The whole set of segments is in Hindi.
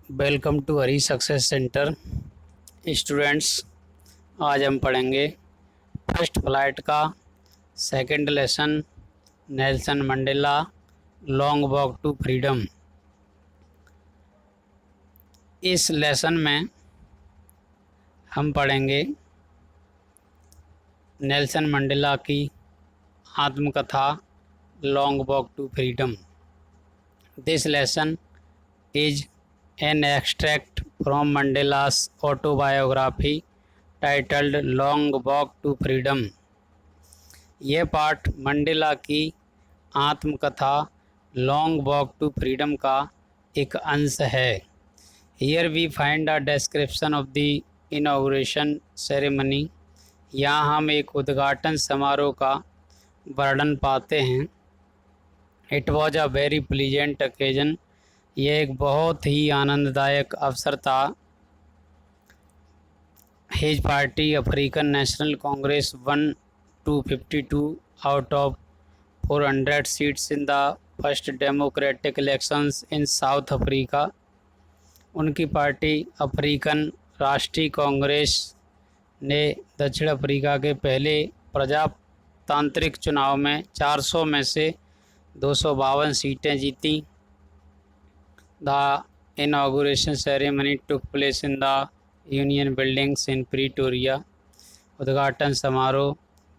Welcome to Hari success centre. Students, आज हम पढ़ेंगे फर्स्ट फ्लाइट का second lesson, Nelson Mandela long walk to freedom. इस लेसन में हम पढ़ेंगे नेल्सन मंडेला की आत्मकथा long walk to freedom. This lesson is an extract from Mandela's autobiography titled Long Walk to Freedom। यह पाठ मंडेला की आत्मकथा लॉन्ग वॉक टू फ्रीडम का एक अंश है। Here we find a description of the inauguration ceremony। यहाँ हम एक उद्घाटन समारोह का वर्णन पाते हैं। It was a very pleasant occasion। यह एक बहुत ही आनंददायक अवसर था। His party African national Congress one 252 out of 400 seats in the first democratic elections in south Africa. उनकी पार्टी अफ्रीकन राष्ट्रीय कांग्रेस ने दक्षिण अफ्रीका के पहले प्रजातांत्रिक चुनाव में 400 में से 252 सीटें जीतीं। The inauguration ceremony took place in the Union Buildings in Pretoria। उद्घाटन समारोह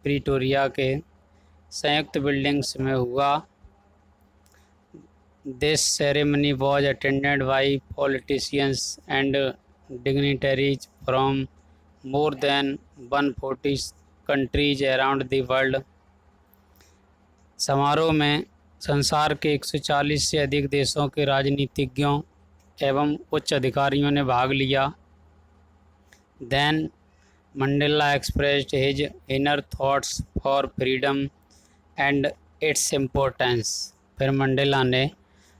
प्रीटोरिया के संयुक्त बिल्डिंग्स में हुआ। This ceremony was attended by politicians and dignitaries from more than 140 countries around the world। समारोह में संसार के 140 से अधिक देशों के राजनीतिज्ञों एवं उच्च अधिकारियों ने भाग लिया। Then Mandela expressed his inner thoughts for freedom and its importance। फिर मंडेला ने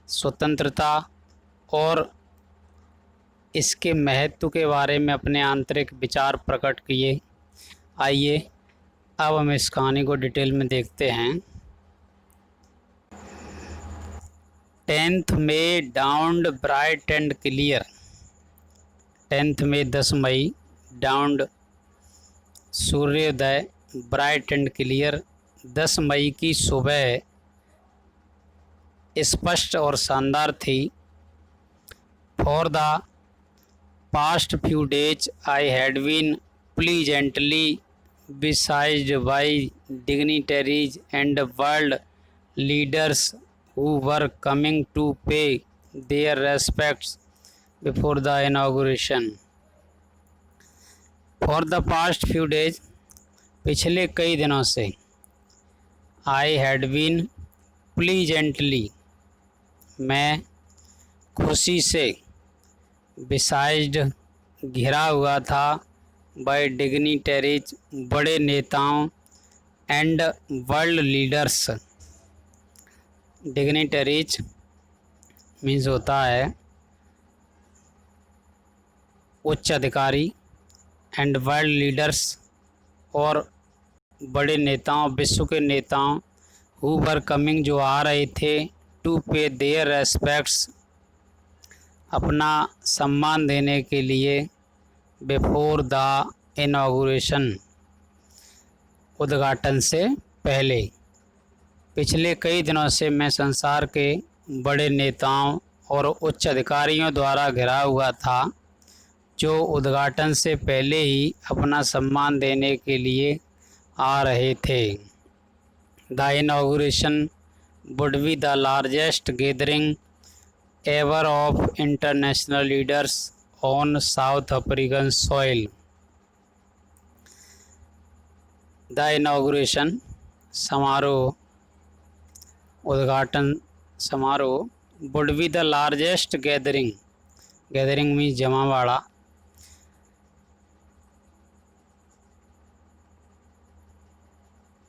स्वतंत्रता और इसके महत्व के बारे में अपने आंतरिक विचार प्रकट किए। आइए अब हम इस कहानी को डिटेल में देखते हैं। 10th May dawned bright and clear. 10th May 10 May dawned सूर्योदय, ब्राइट एंड क्लियर 10 मई की सुबह स्पष्ट और शानदार थी। For the past few days I had been pleasantly besieged by dignitaries and world leaders who were coming to pay their respects before the inauguration। For the past few days, पिछले कई दिनों से I had been pleasantly, मैं खुशी से besieged, घिरा हुआ था by dignitaries, बड़े नेताओं and world leaders। Dignitaries means होता है उच्च अधिकारी एंड वर्ल्ड लीडर्स और बड़े नेताओं, विश्व के नेताओं हु वर कमिंग, जो आ रहे थे टू पे देयर रेस्पेक्ट्स, अपना सम्मान देने के लिए बिफोर द इनॉग्रेशन, उद्घाटन से पहले। पिछले कई दिनों से मैं संसार के बड़े नेताओं और उच्च अधिकारियों द्वारा घिरा हुआ था जो उद्घाटन से पहले ही अपना सम्मान देने के लिए आ रहे थे। The inauguration would be the largest gathering ever of international leaders on South African soil. The inauguration समारोह, उद्घाटन समारोह would be the largest gathering, gathering means जमावाड़ा,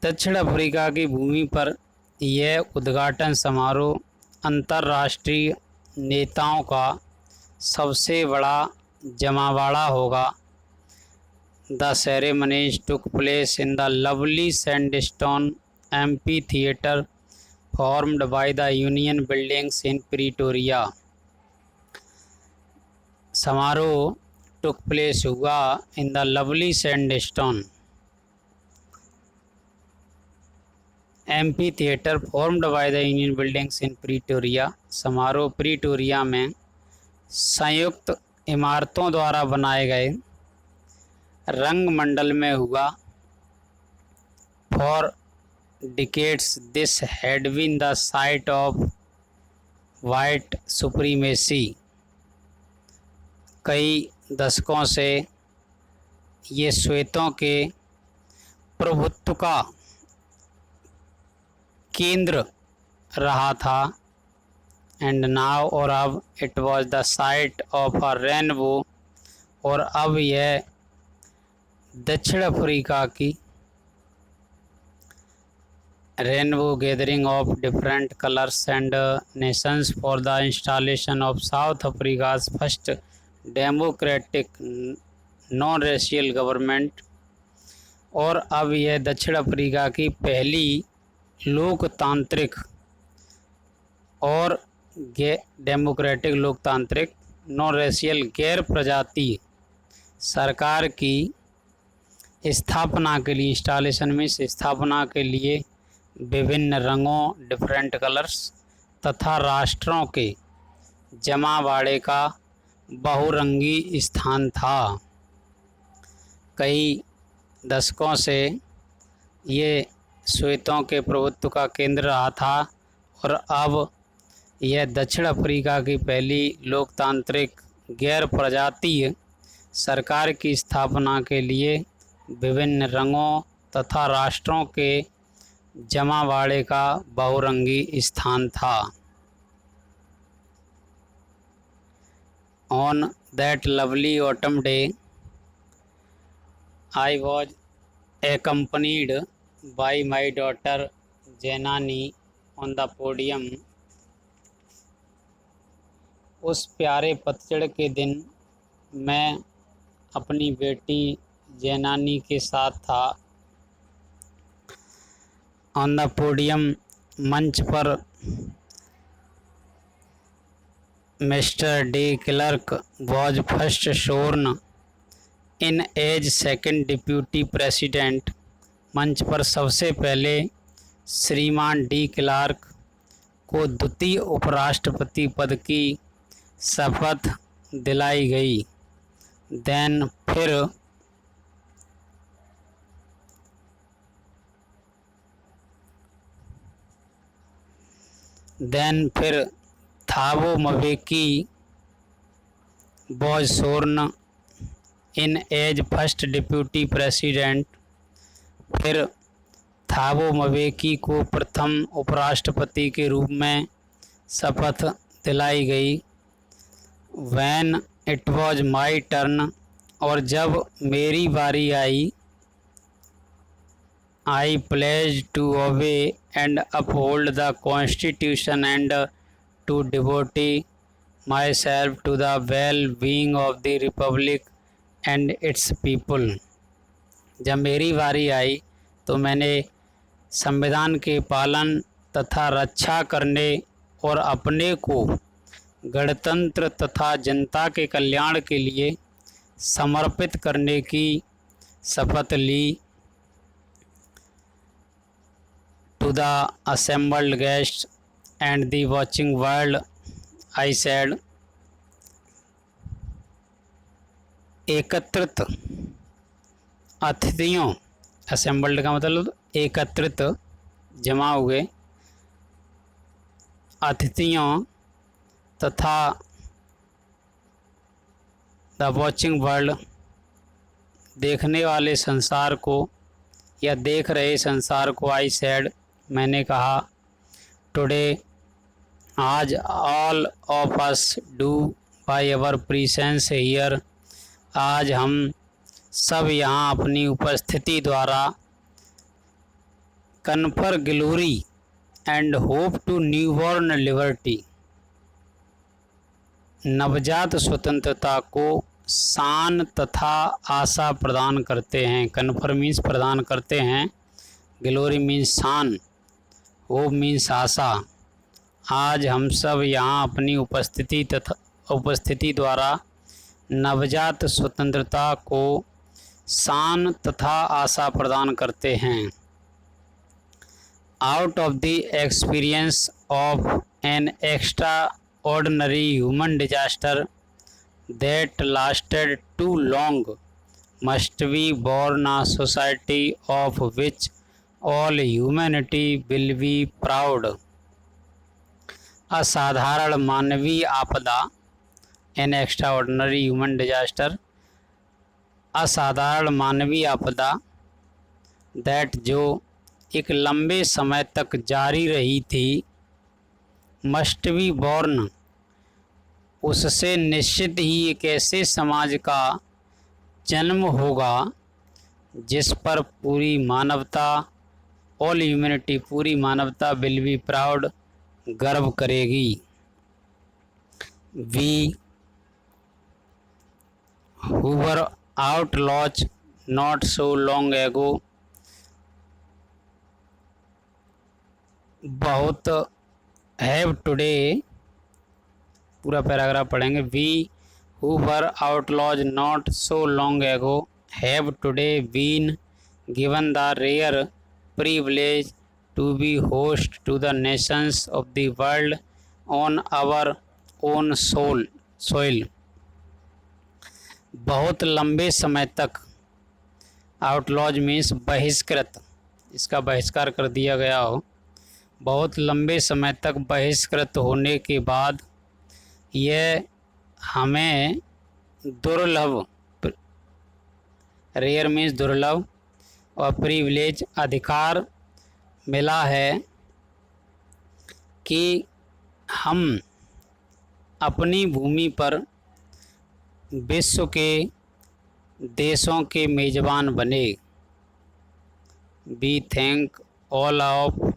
दक्षिण अफ्रीका की भूमि पर यह उद्घाटन समारोह अंतर्राष्ट्रीय नेताओं का सबसे बड़ा जमावाड़ा होगा। The ceremonies took place in the lovely sandstone amphi theatre formed by the Union Buildings in Pretoria। समारोह took place हुआ in the lovely sandstone amphitheater formed by the Union buildings in Pretoria। समारोह प्रीटोरिया में संयुक्त इमारतों द्वारा बनाए गए रंगमंडल में हुआ। For decades this had been the site of white supremacy। कई दशकों से ये श्वेतों के प्रभुत्व का केंद्र रहा था। एंड नाउ और अब it was the site of a rainbow, और अब यह दक्षिण अफ्रीका की rainbow gathering of different colours and Nations for the installation of south Africa's first democratic non racial government. और अब यह दक्षिण अफ्रीका की पहली लोकतांत्रिक और डेमोक्रेटिक लोकतांत्रिक नॉन रेशियल गैर प्रजातीय सरकार की स्थापना के लिए, इंस्टॉलेशन में स्थापना के लिए विभिन्न रंगों डिफरेंट कलर्स तथा राष्ट्रों के जमावाड़े का बहुरंगी स्थान था। कई दशकों से ये श्वेतों के प्रभुत्व का केंद्र रहा था, और अब यह दक्षिण अफ्रीका की पहली लोकतांत्रिक गैर प्रजातीय सरकार की स्थापना के लिए विभिन्न रंगों तथा राष्ट्रों के जमावाड़े का बहुरंगी स्थान था। On that lovely autumn day, I was accompanied by my daughter Janani on the podium। उस प्यारे पतझड़ के दिन मैं अपनी बेटी जैनानी के साथ था। ऑन द पोडियम, मंच पर mister de Klerk was first sworn in as second deputy president. मंच पर सबसे पहले श्रीमान डी क्लार्क को द्वितीय उपराष्ट्रपति पद की शपथ दिलाई गई। देन फिर Thabo Mbeki was sworn in as first deputy president. फिर थाबो मबेकी को प्रथम उपराष्ट्रपति के रूप में शपथ दिलाई गई। When it was my turn, और जब मेरी बारी आई, I pledge to obey and uphold the Constitution and to devote myself to the well-being of the Republic and its people। जब मेरी बारी आई तो मैंने संविधान के पालन तथा रक्षा करने और अपने को गणतंत्र तथा जनता के कल्याण के लिए समर्पित करने की शपथ ली। To the assembled guests and the watching world, I said, एकत्रित अतिथियों, assembled का मतलब एकत्रित, जमा हुए अतिथियों तथा the watching world, देखने वाले संसार को या देख रहे संसार को, I said, मैंने कहा, टुडे, आज, all of us do by our presence here, आज हम सब यहाँ अपनी उपस्थिति द्वारा confer glory and hope to newborn liberty, नवजात स्वतंत्रता को शान तथा आशा प्रदान करते हैं। कन्फर मीन्स प्रदान करते हैं, ग्लोरी मीन्स शान, होप मीन्स आशा। आज हम सब यहाँ अपनी उपस्थिति द्वारा नवजात स्वतंत्रता को शान तथा आशा प्रदान करते हैं। Out of the experience of an extraordinary human disaster that lasted too long must be born a society of which all humanity will be proud। असाधारण मानवीय आपदा एन एक्स्ट्राऑर्डिनरी ह्यूमन डिजास्टर, असाधारण मानवीय आपदा दैट जो एक लंबे समय तक जारी रही थी, मस्ट बी बॉर्न उससे निश्चित ही एक ऐसे समाज का जन्म होगा जिस पर पूरी मानवता, ऑल ह्यूमैनिटी, पूरी मानवता विल बी प्राउड, गर्व करेगी। We who were outlaws not so long ago, बहुत हैव टुडे, पूरा पैराग्राफ पढ़ेंगे। We who were outlaws not so long ago have today been given the rare privilege to be host to the nations of the world on our own soil। बहुत लंबे समय तक, आउटलॉज मीन्स बहिष्कृत, इसका बहिष्कार कर दिया गया हो, बहुत लंबे समय तक बहिष्कृत होने के बाद यह हमें दुर्लभ, रेयर मीन्स दुर्लभ, और प्रिविलेज अधिकार मिला है कि हम अपनी भूमि पर विश्व के देशों के मेज़बान बने। We thank all of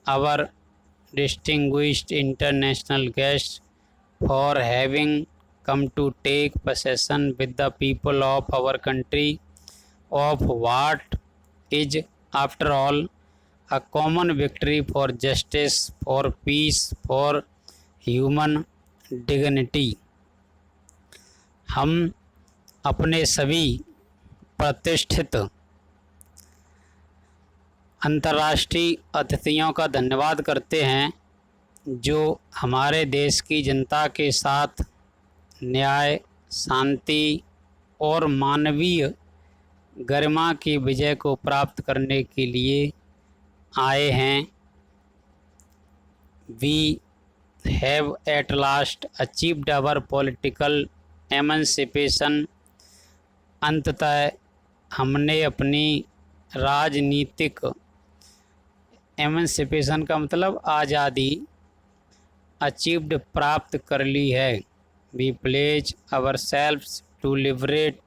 our distinguished international guest for having come to take possession with the people of our country of what is after all a common victory for justice, for peace, for human dignity। हम अपने सभी प्रतिष्ठित अंतर्राष्ट्रीय अतिथियों का धन्यवाद करते हैं जो हमारे देश की जनता के साथ न्याय, शांति और मानवीय गरिमा की विजय को प्राप्त करने के लिए आए हैं। We have at last achieved our political emancipation. अंततः हमने अपनी राजनीतिक, एमेंसिपेशन का मतलब आज़ादी, अचीव्ड प्राप्त कर ली है। We pledge ourselves to liberate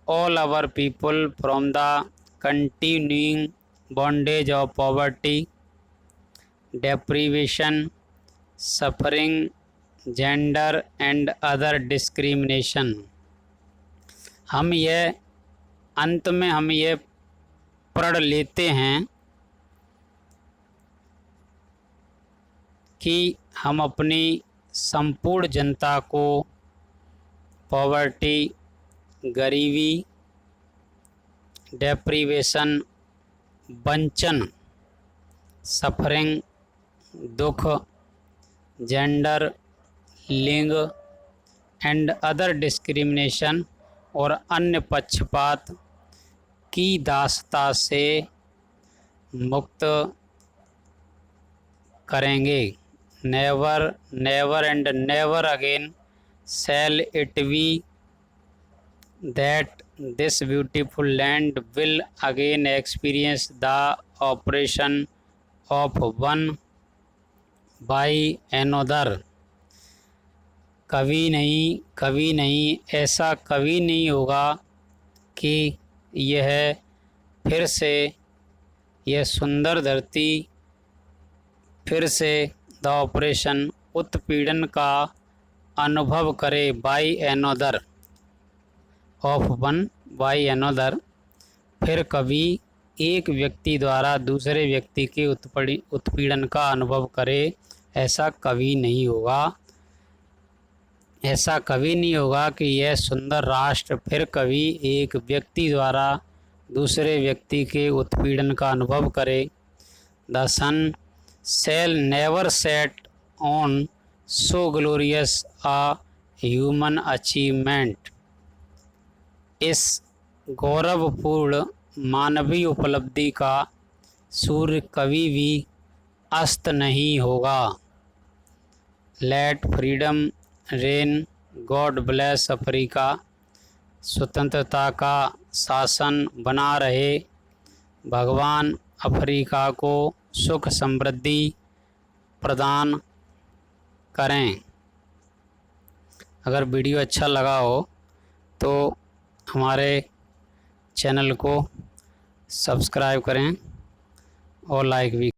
all our people from the continuing bondage of poverty, deprivation, suffering, gender and other discrimination। हम यह अंत में हम ये प्रण लेते हैं कि हम अपनी संपूर्ण जनता को पॉवर्टी, गरीबी, डेप्रीवेशन, वंचन, सफरिंग, दुख, जेंडर, लिंग एंड अदर डिस्क्रिमिनेशन और अन्य पक्षपात की दासता से मुक्त करेंगे। Never, never and never again shall it be that this beautiful land will again experience the oppression of one by another। कभी नहीं, ऐसा कभी नहीं होगा कि यह फिर से, यह सुंदर धरती फिर से द ऑपरेशन, उत्पीड़न का अनुभव करे, by another, of one by another, फिर कभी एक व्यक्ति द्वारा दूसरे व्यक्ति के उत्पीड़न का अनुभव करे, ऐसा कभी नहीं होगा। ऐसा कभी नहीं होगा कि यह सुंदर राष्ट्र फिर कभी एक व्यक्ति द्वारा दूसरे व्यक्ति के उत्पीड़न का अनुभव करे। The sun shall never set on so glorious a human achievement। इस गौरवपूर्ण मानवीय उपलब्धि का सूर्य कभी भी अस्त नहीं होगा। Let freedom reign, God bless Africa. स्वतंत्रता का शासन बना रहे, भगवान अफ्रीका को सुख समृद्धि प्रदान करें। अगर वीडियो अच्छा लगा हो तो हमारे चैनल को सब्सक्राइब करें और लाइक भी